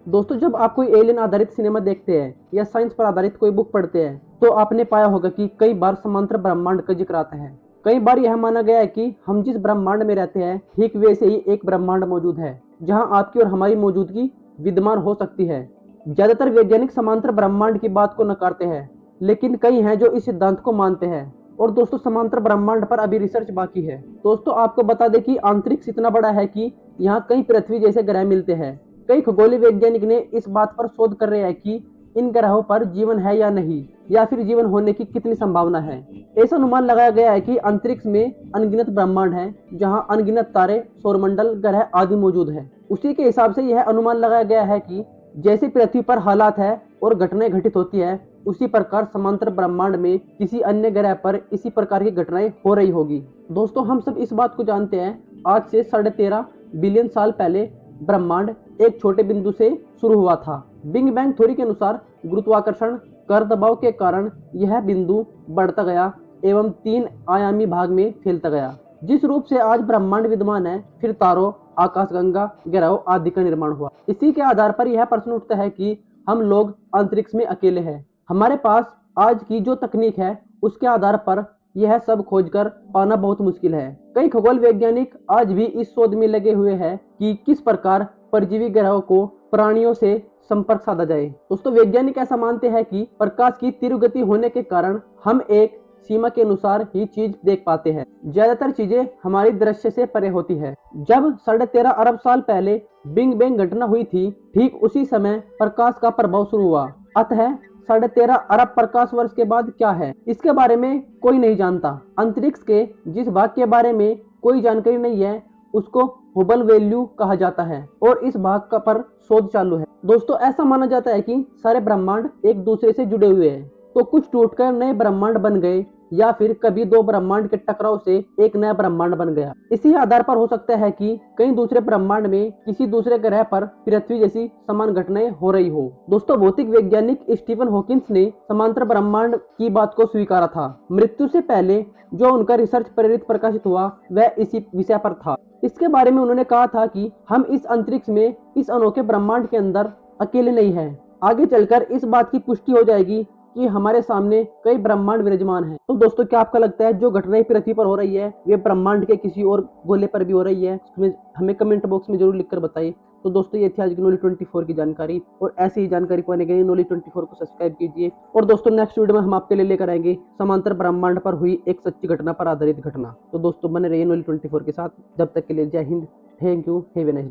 दोस्तों, जब आप कोई एलियन आधारित सिनेमा देखते हैं या साइंस पर आधारित कोई बुक पढ़ते हैं तो आपने पाया होगा कि कई बार समांतर ब्रह्मांड का जिक्र आता है। कई बार यह माना गया है कि हम जिस ब्रह्मांड में रहते हैं ठीक वैसे ही एक ब्रह्मांड मौजूद है जहां आपकी और हमारी मौजूदगी विद्यमान हो सकती है। ज्यादातर वैज्ञानिक समांतर ब्रह्मांड की बात को नकारते हैं, लेकिन कई हैं जो इस सिद्धांत को मानते हैं। और दोस्तों, समांतर ब्रह्मांड पर अभी रिसर्च बाकी है। दोस्तों, आपको बता दें कि अंतरिक्ष इतना बड़ा है कि यहाँ कई पृथ्वी जैसे ग्रह मिलते हैं। कई खगोलीय वैज्ञानिक ने इस बात पर शोध कर रहे हैं कि इन ग्रहों पर जीवन है या नहीं, या फिर जीवन होने की कितनी संभावना है। ऐसा अनुमान लगाया गया है कि अंतरिक्ष में अनगिनत ब्रह्मांड है जहां अनगिनत तारे, सौरमंडल, ग्रह आदि मौजूद है। उसी के हिसाब से यह अनुमान लगाया गया है कि जैसे पृथ्वी पर हालात है और घटनाएं घटित होती है, उसी प्रकार समांतर ब्रह्मांड में किसी अन्य ग्रह पर इसी प्रकार की घटनाएं हो रही होगी। दोस्तों, हम सब इस बात को जानते हैं, आज से 13.5 बिलियन साल पहले ब्रह्मांड एक छोटे बिंदु से शुरू हुआ था। बिग बैंग थ्योरी के अनुसार गुरुत्वाकर्षण कर दबाव के कारण यह बिंदु बढ़ता गया एवं 3 आयामी भाग में फैलता गया। जिस रूप से आज ब्रह्मांड विद्यमान है, फिर तारों, आकाशगंगा, ग्रहों आदि का निर्माण हुआ। इसी के आधार पर यह प्रश्न उठता है कि हम लोग अंतरिक्ष में अकेले हैं। हमारे पास आज की जो तकनीक है उसके आधार पर यह सब खोजकर पाना बहुत मुश्किल है। कई खगोल वैज्ञानिक आज भी इस शोध में लगे हुए हैं कि किस प्रकार परजीवी ग्रहों को प्राणियों से संपर्क साधा जाए। दोस्तों, वैज्ञानिक ऐसा मानते हैं कि प्रकाश की तीव्र गति होने के कारण हम एक सीमा के अनुसार ही चीज देख पाते हैं। ज्यादातर चीजें हमारी दृश्य से परे होती है। जब 13.5 अरब साल पहले बिग बैंग घटना हुई थी, ठीक उसी समय प्रकाश का प्रभाव शुरू हुआ। अतः 13.5 अरब प्रकाश वर्ष के बाद क्या है, इसके बारे में कोई नहीं जानता। अंतरिक्ष के जिस भाग के बारे में कोई जानकारी नहीं है उसको हुबल वैल्यू कहा जाता है और इस भाग का पर शोध चालू है। दोस्तों, ऐसा माना जाता है कि सारे ब्रह्मांड एक दूसरे से जुड़े हुए हैं, तो कुछ टूटकर नए ब्रह्मांड बन गए या फिर कभी दो ब्रह्मांड के टकराव से एक नया ब्रह्मांड बन गया। इसी आधार पर हो सकता है कि कहीं दूसरे ब्रह्मांड में किसी दूसरे ग्रह पर पृथ्वी जैसी समान घटनाएं हो रही हो। दोस्तों, भौतिक वैज्ञानिक स्टीफन हॉकिंस ने समांतर ब्रह्मांड की बात को स्वीकारा था। मृत्यु से पहले जो उनका रिसर्च प्रेरित प्रकाशित हुआ वह इसी विषय पर था। इसके बारे में उन्होंने कहा था कि हम इस अंतरिक्ष में इस अनोखे ब्रह्मांड के अंदर अकेले नहीं हैं। आगे चलकर इस बात की पुष्टि हो जाएगी कि हमारे सामने कई ब्रह्मांड विराजमान हैं। तो दोस्तों, क्या आपका लगता है जो घटनाएं पृथ्वी पर हो रही है वे ब्रह्मांड के किसी और गोले पर भी हो रही है? हमें कमेंट बॉक्स में जरूर लिखकर बताइए। तो दोस्तों, ये थी आज की नॉलेज 24 की जानकारी, और ऐसी ही जानकारी पाने के लिए नॉलेज 24 को सब्सक्राइब कीजिए। और दोस्तों, नेक्स्ट वीडियो में हम आपके लिए लेकर आएंगे समांतर ब्रह्मांड पर हुई एक सच्ची घटना पर आधारित घटना। तो दोस्तों, बने रहिए नॉलेज 24 के साथ। जब तक के लिए जय Hind, thank you, have a nice day.